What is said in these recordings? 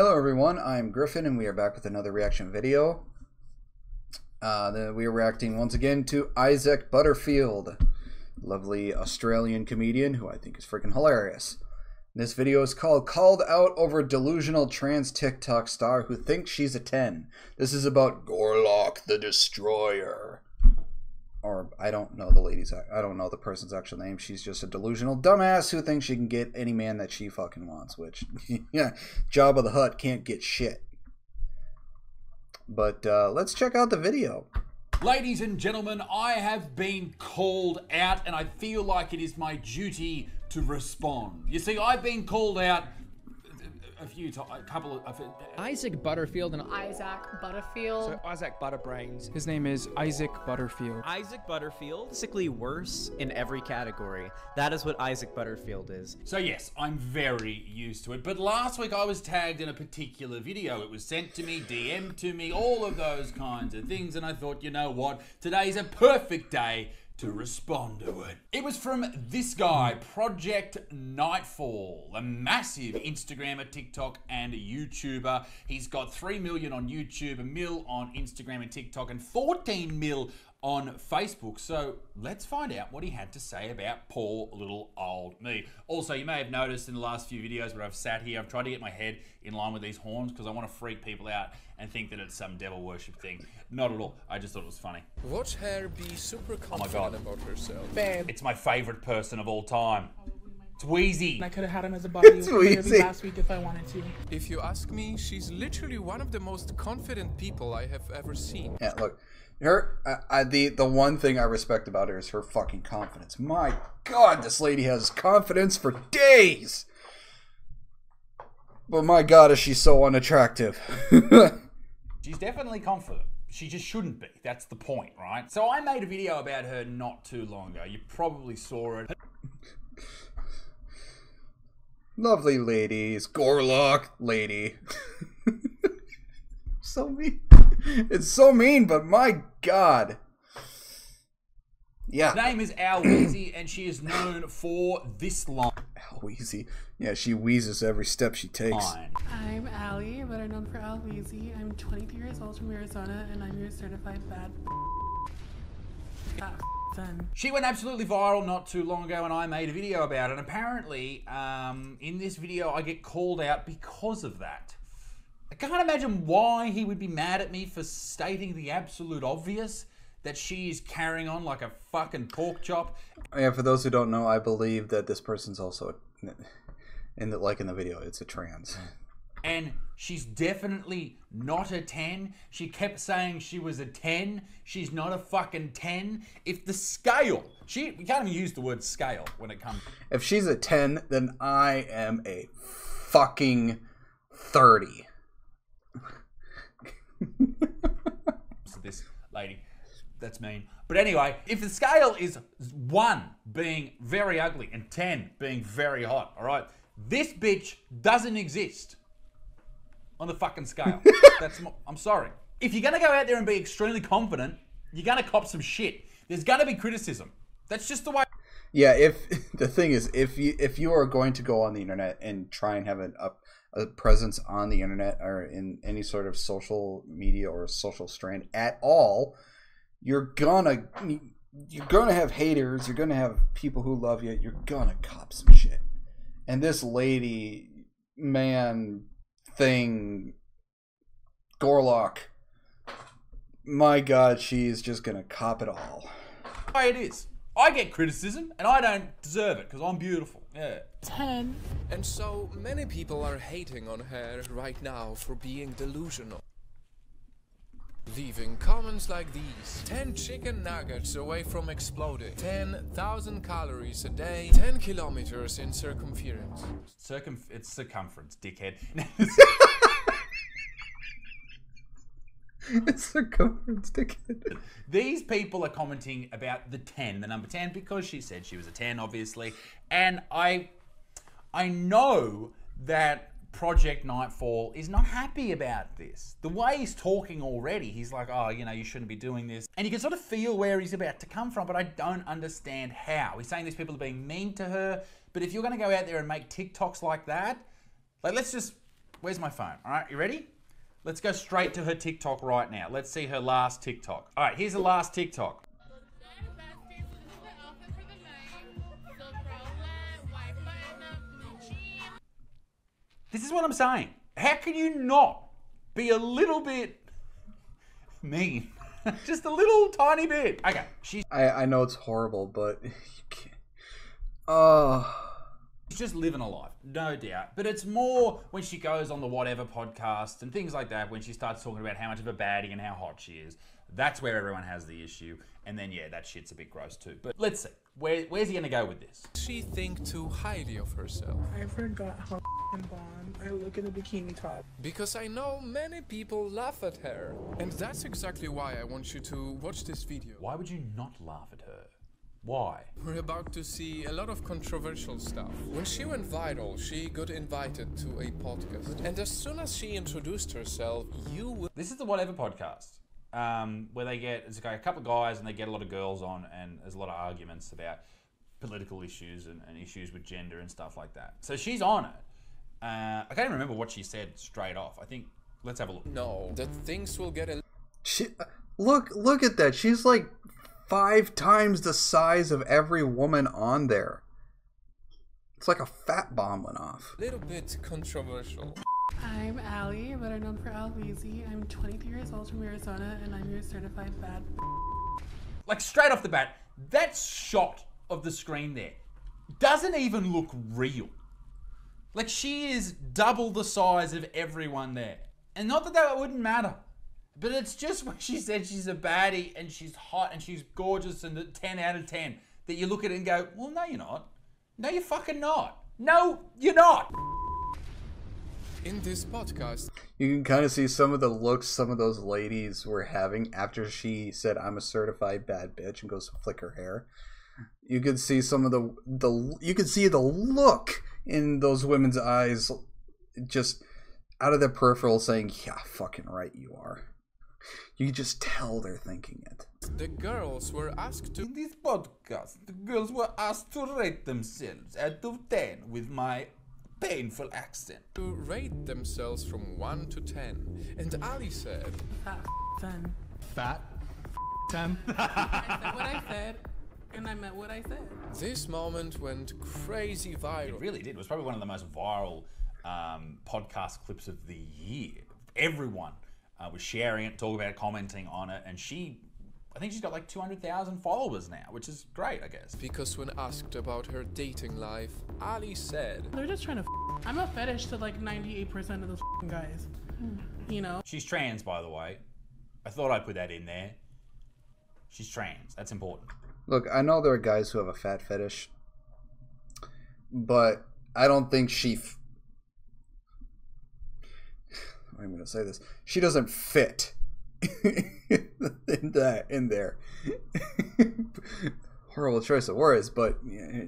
Hello everyone, I'm Griffin and we are back with another reaction video. We are reacting once again to Isaac Butterfield, lovely Australian comedian who I think is freaking hilarious. This video is called Out Over Delusional Trans TikTok Star Who Thinks She's a 10. This is about Gorlock the Destroyer. Or, I don't know the person's actual name. She's just a delusional dumbass who thinks she can get any man that she fucking wants, which, yeah, Jabba the Hutt can't get shit. But, let's check out the video. Ladies and gentlemen, I have been called out and I feel like it is my duty to respond. You see, I've been called out a few times, Isaac Butterfield and Isaac Butterfield. So Isaac Butterbrains. His name is Isaac Butterfield. Isaac Butterfield, basically worse in every category. That is what Isaac Butterfield is. So yes, I'm very used to it. But last week I was tagged in a particular video. It was sent to me, DM'd to me, all of those kinds of things. And I thought, you know what? Today's a perfect day to respond to it. It was from this guy, Project Nightfall, a massive Instagrammer, TikTok, and YouTuber. He's got 3 million on YouTube, 1 mil on Instagram and TikTok, and 14 mil on Facebook. So let's find out what he had to say about poor little old me. Also, you may have noticed in the last few videos where I've sat here, I've tried to get my head in line with these horns because I want to freak people out and think that it's some devil worship thing. Not at all. I just thought it was funny. Watch her be super confident God. about herself. Babe. It's my favorite person of all time. It's Wheezy. I could have had him as a buddy Wheezy. last week if I wanted to. If you ask me, she's literally one of the most confident people I have ever seen. Yeah, look, the one thing I respect about her is her fucking confidence. My God, this lady has confidence for days. But my God, is she so unattractive. She's definitely confident. She just shouldn't be. That's the point, right? So I made a video about her not too long ago. You probably saw it. Lovely ladies. Gorlock lady. So mean. It's so mean, but my God. Yeah. Her name is Wheezy, and she is known for this line. Wheezy. Yeah, she wheezes every step she takes. I'm Allie, but I'm known for Al Weezy. I'm 23 years old from Arizona, and I'm your certified bad son. She went absolutely viral not too long ago, and I made a video about it. And apparently, in this video, I get called out because of that. I can't imagine why he would be mad at me for stating the absolute obvious, that she is carrying on like a fucking pork chop. Yeah, for those who don't know, I believe that this person's also, in the video, it's a trans. And she's definitely not a 10. She kept saying she was a 10. She's not a fucking 10. If the scale, we can't even use the word scale when it comes. If she's a 10, then I am a fucking 30. So this lady, that's mean. But anyway, if the scale is 1 being very ugly and 10 being very hot, all right, this bitch doesn't exist on the fucking scale. I'm sorry. If you're gonna go out there and be extremely confident, you're gonna cop some shit. There's gonna be criticism. That's just the way. Yeah, the thing is, if you are going to go on the internet and try and have a presence on the internet or in any sort of social media or social strand at all, you're gonna have haters, you're gonna have people who love you, you're gonna cop some shit. And this lady, man, thing, Gorlock, my God, she's just gonna cop it all. It is. I get criticism and I don't deserve it because I'm beautiful. Yeah. 10. And so many people are hating on her right now for being delusional. Leaving comments like these: 10 chicken nuggets away from exploding, 10,000 calories a day, 10 kilometers in circumference. It's circumference, dickhead. It's circumference, dickhead. These people are commenting about the 10, the number 10, because she said she was a 10, obviously. And I know that Project Nightfall is not happy about this. The way he's talking already, he's like, oh, you know, you shouldn't be doing this. And you can sort of feel where he's about to come from, but I don't understand how. He's saying these people are being mean to her, but if you're going to go out there and make TikToks like that, like, let's just Where's my phone? All right, you ready? Let's go straight to her TikTok right now. Let's see her last TikTok. All right, here's the last TikTok. This is what I'm saying. How can you not be a little bit mean? Just a little tiny bit. Okay, she's... I know it's horrible, but you can't. She's just living a life, no doubt. But it's more when she goes on the whatever podcast and things like that, when she starts talking about how much of a baddie and how hot she is. That's where everyone has the issue. And then, yeah, that shit's a bit gross too. But let's see. Where's he going to go with this? She think too highly of herself. I forgot how bomb I look in a bikini top. Because I know many people laugh at her. And that's exactly why I want you to watch this video. Why would you not laugh at her? Why? We're about to see a lot of controversial stuff. When she went viral, she got invited to a podcast. And as soon as she introduced herself, you will... This is the Whatever podcast, where they get, it's a couple of guys and they get a lot of girls on, and there's a lot of arguments about political issues and issues with gender and stuff like that. So she's on it. I can't even remember what she said straight off. I think, let's have a look. know that things will get a... Look at that. She's like 5 times the size of every woman on there. It's like a fat bomb went off. little bit controversial. I'm Allie, better known for Alweezy. I'm 23 years old from Arizona, and I'm your certified bad. Like straight off the bat, that shot of the screen there doesn't even look real. Like she is double the size of everyone there. And not that that wouldn't matter, but it's just when she said she's a baddie and she's hot and she's gorgeous and 10 out of 10 that you look at it and go, well, no, you're not. No, you're fucking not. No, you're not. In this podcast, You can kind of see some of the looks some of those ladies were having after she said, I'm a certified bad bitch, and goes to flick her hair. You could see some of you could see the look in those women's eyes just out of their peripheral saying, yeah, fucking right you are. You can just tell they're thinking it. the girls were asked to... In this podcast, the girls were asked to rate themselves out of 10 with my painful accent. to rate themselves from 1 to 10. And Ali said, Fat 10. Fat 10. I said what I said, and I meant what I said. this moment went crazy It viral. really did. It was probably one of the most viral podcast clips of the year. Everyone was sharing it, talking about it, commenting on it, and I think she's got like 200,000 followers now, which is great, I guess. Because when asked about her dating life, Ali said, They're just trying to I'm a fetish to like 98% of those guys. You know? She's trans, by the way. I thought I'd put that in there. She's trans. That's important. Look, I know there are guys who have a fat fetish, but I don't think I'm going to say this. She doesn't fit in there. Horrible choice of words, but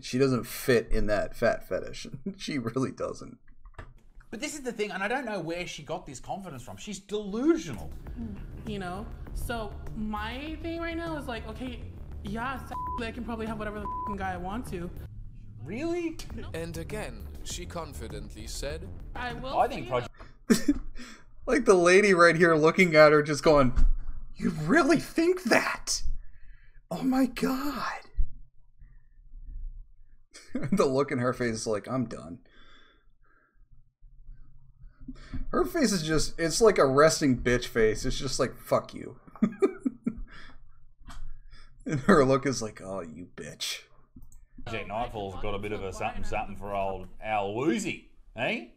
she doesn't fit in that fat fetish. She really doesn't. But this is the thing, and I don't know where she got this confidence from. She's delusional. You know? So my thing right now is like, okay, yeah, I can probably have whatever the guy I want to. Really? and again, she confidently said, I will. I think say Project... Like the lady right here looking at her just going, you really think that? Oh my god. The look in her face is like, I'm done. Her face is just, it's like a resting bitch face. It's just like, fuck you. And her look is like, oh, you bitch. Project Nightfall's got a bit of a something for old Al Woozy. Hey?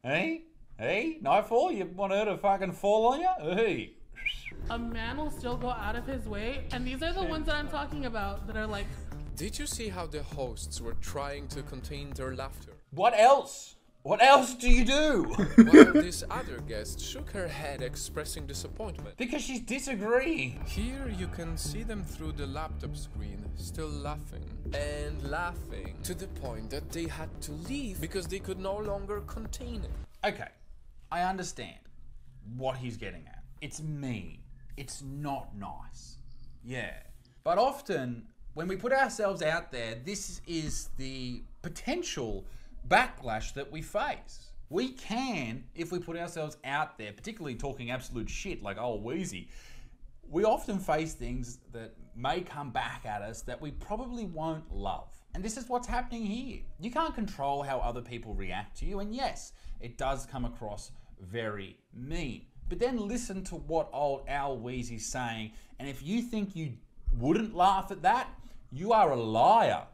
Hey? Hey? Nightfall? You want her to fucking fall on you? Hey? a man will still go out of his way, and these are the ones that I'm talking about that are like, did you see how the hosts were trying to contain their laughter? What else? What else do you do? While this other guest shook her head expressing disappointment. Because she's disagreeing. Here you can see them through the laptop screen, still laughing and laughing, to the point that they had to leave because they could no longer contain it. Okay, I understand what he's getting at. It's mean. It's not nice. Yeah. But often, when we put ourselves out there, this is the potential backlash that we face. We can, if we put ourselves out there, particularly talking absolute shit like old Wheezy, we often face things that may come back at us that we probably won't love. And this is what's happening here. You can't control how other people react to you, and yes, it does come across very mean. But then listen to what old Al Wheezy's saying, and if you think you wouldn't laugh at that, you are a liar,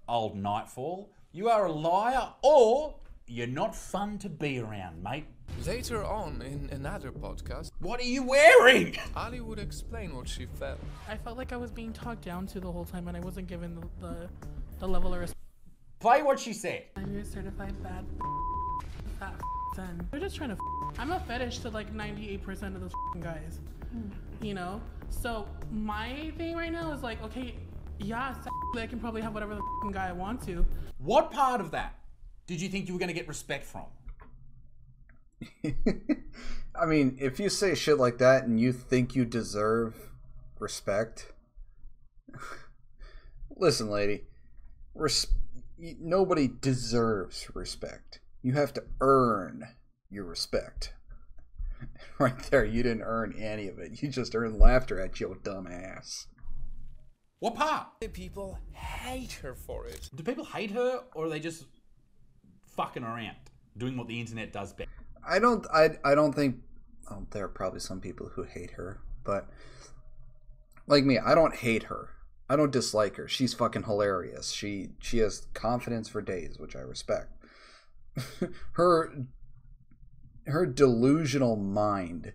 old Nightfall. You are a liar, or you're not fun to be around, mate. Later on in another podcast, What are you wearing? Ali would explain what she felt. I felt like I was being talked down to the whole time, and I wasn't given the level of respect. Play what she said. I'm your certified bad fat son. They're just trying to. I'm a fetish to like 98% of those guys, you know. So my thing right now is like, okay, yeah, I can probably have whatever the guy I want to. What part of that did you think you were going to get respect from? I mean, if you say shit like that and you think you deserve respect, listen, lady, nobody deserves respect. You have to earn your respect. Right there, you didn't earn any of it. You just earned laughter at your dumb ass. What part? People hate her for it. Do people hate her, or are they just fucking around, doing what the internet does best? I don't think, oh, there are probably some people who hate her, but like me, I don't hate her. I don't dislike her. She's fucking hilarious. She has confidence for days, which I respect. her delusional mind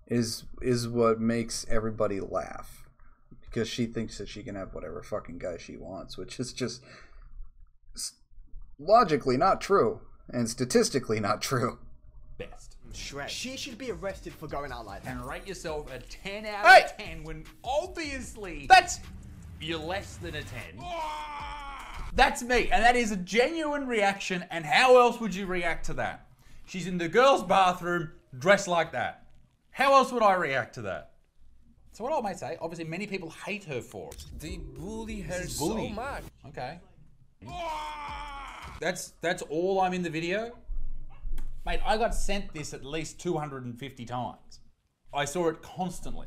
is what makes everybody laugh, because she thinks that she can have whatever fucking guy she wants, which is just logically not true and statistically not true. Best. Shrek. She should be arrested for going out like that. And rate yourself a 10 out of 10 when obviously you're less than a 10. That's me, and that is a genuine reaction, and how else would you react to that? She's in the girls' bathroom, dressed like that. How else would I react to that? So what I may say, obviously many people hate her for it. They bully her so bullying. much. Okay. That's all I'm in the video? Mate, I got sent this at least 250 times. I saw it constantly.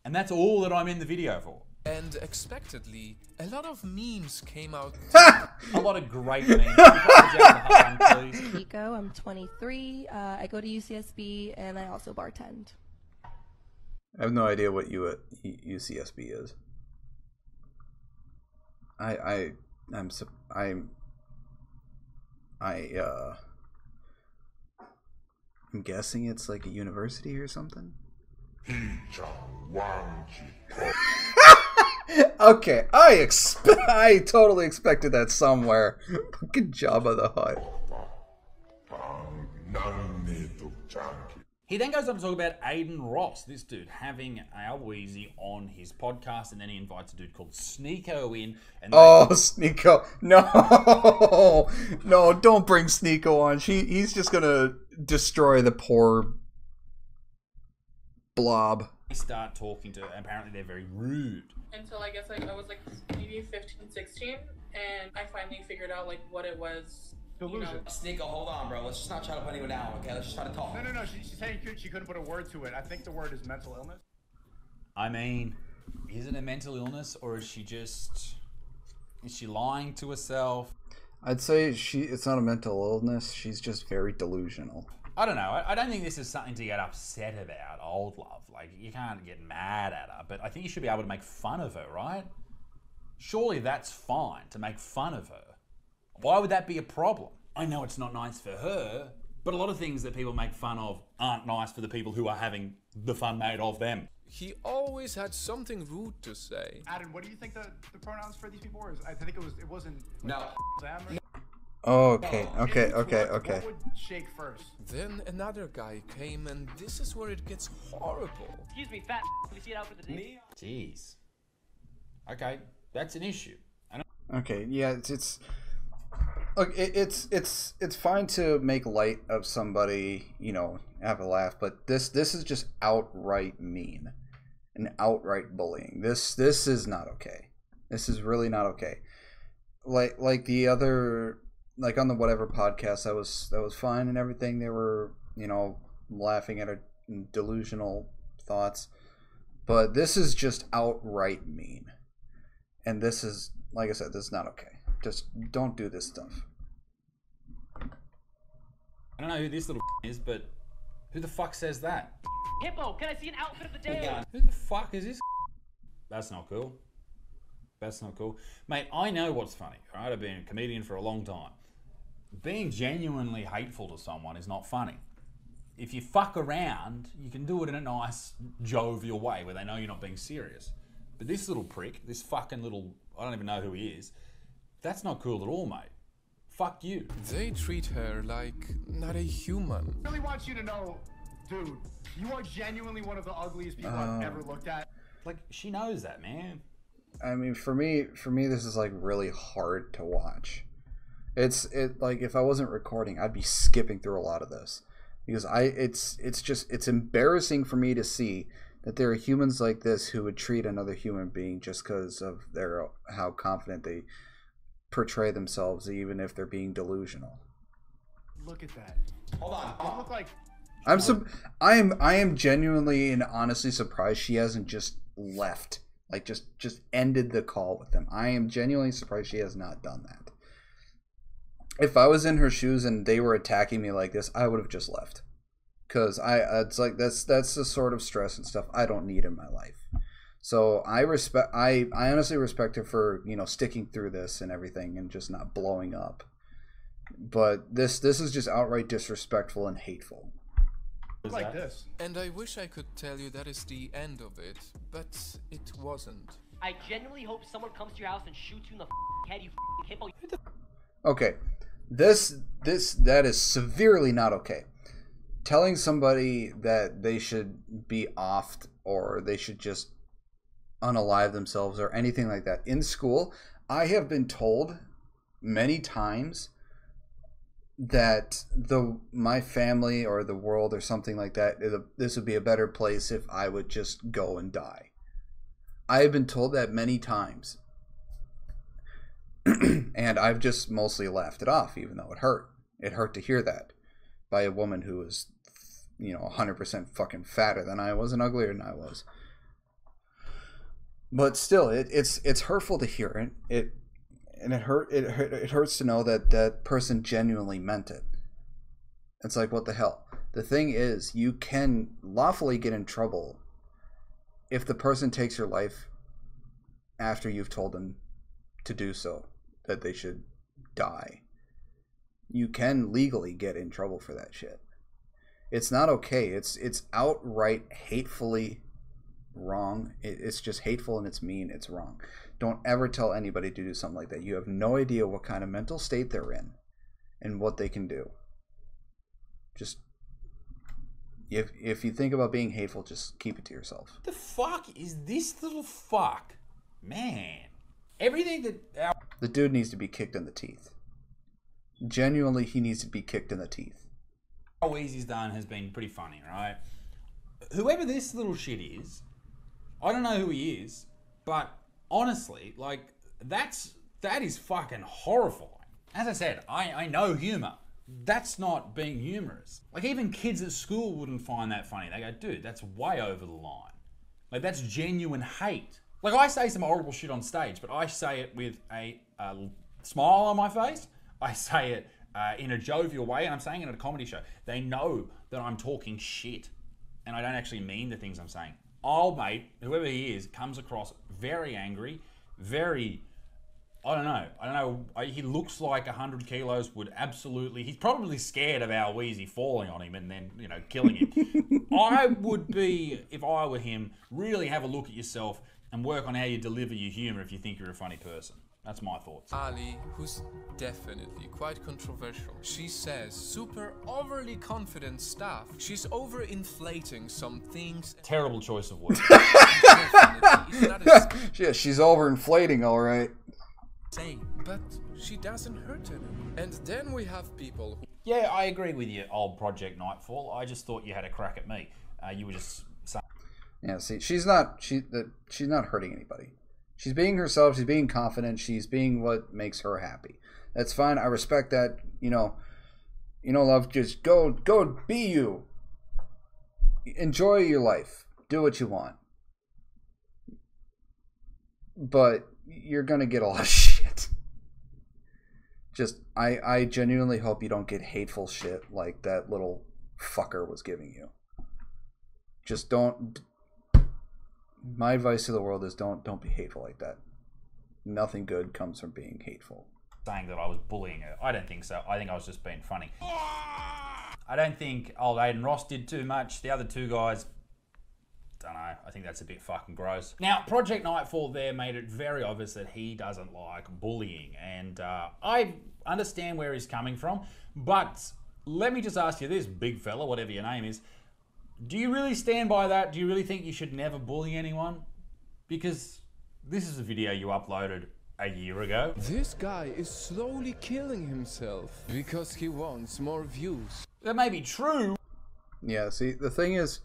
And that's all that I'm in the video for. And expectedly, a lot of memes came out. A lot of great memes. Can you put the jack behind, please? Nico, I'm 23. I go to UCSB and I also bartend. I have no idea what UCSB is. I'm guessing it's like a university or something. Okay, I totally expected that somewhere. Fucking Jabba the Hutt. He then goes on to talk about Aiden Ross, this dude, having Al Wheezy on his podcast, and then he invites a dude called Sneeko in. And Sneeko. No. No, don't bring Sneeko on. He's just gonna destroy the poor blob. They start talking to, and apparently they're very rude. Until I guess I was like maybe 15, 16, and I finally figured out like what it was. Delusion. Sneeko, hold on, bro. Let's just not try to put anyone down, okay? Let's just try to talk. No. She's saying she couldn't put a word to it. I think the word is mental illness. I mean, is it a mental illness, or is she lying to herself? I'd say it's not a mental illness. She's just very delusional. I don't know. I don't think this is something to get upset about, old love. Like, you can't get mad at her, but I think you should be able to make fun of her, right? Surely that's fine to make fun of her. Why would that be a problem? I know it's not nice for her, but a lot of things that people make fun of aren't nice for the people who are having the fun made of them. He always had something rude to say. Adam, what do you think the pronouns for these people were? I think it wasn't. No. Them or... Oh, okay. What would shake first? Then another guy came, and this is where it gets horrible. Excuse me, fat. Let me see it out for the knee. Jeez. Okay, that's an issue. Okay, yeah, it's look, it's fine to make light of somebody, you know, have a laugh, but this is just outright mean and outright bullying. This is not okay. This is really not okay. Like the other like on the whatever podcast, that was fine and everything. They were, you know, laughing at her delusional thoughts. But this is just outright mean. And this is, like I said, this is not okay. Just don't do this stuff. I don't know who this little is, but who the fuck says that? Hippo, can I see an outfit of the day? Who the fuck is this? That's not cool. That's not cool. Mate, I know what's funny, right? I've been a comedian for a long time. Being genuinely hateful to someone is not funny. If you fuck around, you can do it in a nice, jovial way where they know you're not being serious. But this little prick, this fucking little, I don't even know who he is, that's not cool at all, mate. Fuck you. They treat her like not a human. I really want you to know, dude, you are genuinely one of the ugliest people I've ever looked at. Like, she knows that, man. I mean, for me, this is like really hard to watch. It's like if I wasn't recording, I'd be skipping through a lot of this because it's embarrassing for me to see that there are humans like this who would treat another human being just because of how confident they portray themselves, even if they're being delusional. Look at that. Hold on. You look like. I am genuinely and honestly surprised she hasn't just left, like just ended the call with them. I am genuinely surprised she has not done that. If I was in her shoes and they were attacking me like this, I would have just left, because it's like that's the sort of stress and stuff I don't need in my life. So I honestly respect her for, you know, sticking through this and everything and just not blowing up. But this is just outright disrespectful and hateful. Like this. And I wish I could tell you that is the end of it, but it wasn't. I genuinely hope someone comes to your house and shoots you in the head, you hippo. Okay, that is severely not okay. Telling somebody that they should be offed or they should just unalive themselves or anything like that in school, I have been told many times that my family or the world or something like that, this would be a better place if I would just go and die. I have been told that many times. And I've just mostly laughed it off, even though it hurt. It hurt to hear that by a woman who was, you know, 100% fucking fatter than I was and uglier than I was. But still, it's hurtful to hear it. It hurts to know that that person genuinely meant it. It's like, what the hell? The thing is, you can lawfully get in trouble if the person takes your life after you've told them to do so, that they should die. You can legally get in trouble for that shit. It's not okay. It's outright hatefully wrong. It's just hateful and it's mean. It's wrong. Don't ever tell anybody to do something like that. You have no idea what kind of mental state they're in and what they can do. Just if you think about being hateful, just keep it to yourself. The fuck is this little fuck? Man. Everything that the dude needs to be kicked in the teeth. Genuinely, he needs to be kicked in the teeth. How Easy's done has been pretty funny, right? Whoever this little shit is, I don't know who he is, but honestly, like, that is fucking horrifying. As I said, I know humor. That's not being humorous. Like, even kids at school wouldn't find that funny. They go, dude, that's way over the line. Like, that's genuine hate. Like, I say some horrible shit on stage, but I say it with a smile on my face. I say it in a jovial way, and I'm saying it at a comedy show. They know that I'm talking shit, and I don't actually mean the things I'm saying. Old mate, whoever he is, comes across very angry, very, I don't know. He looks like 100 kilos would absolutely, he's probably scared of our Wheezy falling on him and then, you know, killing him. I would be, if I were him, really have a look at yourself and work on how you deliver your humor if you think you're a funny person. That's my thoughts. Ali, who's definitely quite controversial. She says super overly confident stuff. She's overinflating some things. Terrible choice of words. Yeah, she's overinflating, all right. But she doesn't hurt anyone. And then we have people who... Yeah, I agree with you, old Project Nightfall. I just thought you had a crack at me. You were just saying... Yeah, see, she's not hurting anybody. She's being herself. She's being confident. She's being what makes her happy. That's fine. I respect that. You know, love. Just go be you. Enjoy your life. Do what you want. But you're gonna get a lot of shit. Just, I genuinely hope you don't get hateful shit like that little fucker was giving you. Just don't. My advice to the world is don't be hateful like that. Nothing good comes from being hateful. Saying that I was bullying her. I don't think so. I think I was just being funny. I don't think old Aiden Ross did too much. The other two guys, don't know. I think that's a bit fucking gross. Now, Project Nightfall there made it very obvious that he doesn't like bullying. And I understand where he's coming from. But let me just ask you this, big fella, whatever your name is. Do you really stand by that? Do you really think you should never bully anyone? Because this is a video you uploaded a year ago. This guy is slowly killing himself because he wants more views. That may be true. Yeah, see, the thing is,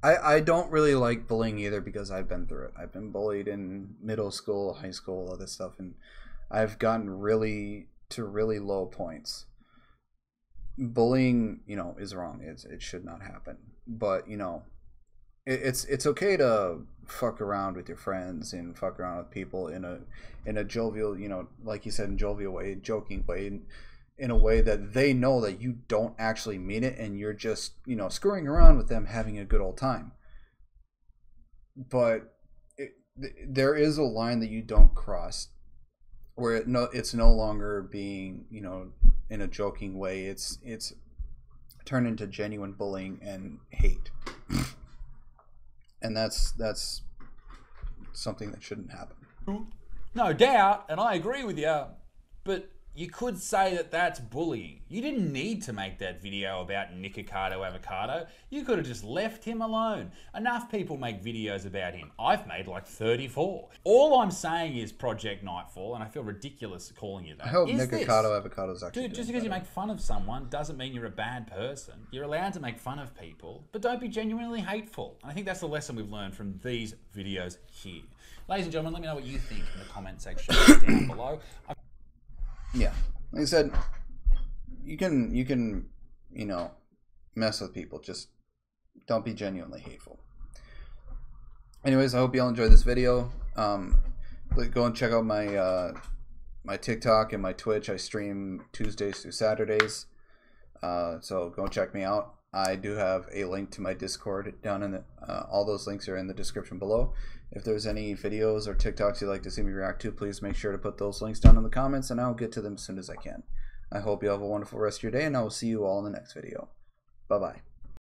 I don't really like bullying either because I've been through it. I've been bullied in middle school, high school, all this stuff, and I've gotten to really low points. Bullying, you know, is wrong. It should not happen. But, you know, it's okay to fuck around with your friends and fuck around with people in a jovial, you know, like you said, in jovial way, joking way, in a way that they know that you don't actually mean it and you're just, you know, screwing around with them, having a good old time. But there is a line that you don't cross where it's no longer being, you know, in a joking way. It's turned into genuine bullying and hate. And that's something that shouldn't happen. No doubt, and I agree with you, but you could say that that's bullying. You didn't need to make that video about Nikocado Avocado. You could have just left him alone. Enough people make videos about him. I've made like 34. All I'm saying is Project Nightfall, and I feel ridiculous calling you that. I hope Nikocado Avocado is actually Dude, just because you make fun of someone doesn't mean you're a bad person. You're allowed to make fun of people, but don't be genuinely hateful. And I think that's the lesson we've learned from these videos here. Ladies and gentlemen, let me know what you think in the comment section down below. Yeah, like I said, you can, you know, mess with people. Just don't be genuinely hateful. Anyways, I hope you all enjoyed this video. Go and check out my my TikTok and my Twitch. I stream Tuesdays through Saturdays, so go and check me out. I do have a link to my Discord down in the, all those links are in the description below. If there's any videos or TikToks you'd like to see me react to, please make sure to put those links down in the comments, and I'll get to them as soon as I can. I hope you have a wonderful rest of your day, and I will see you all in the next video. Bye-bye.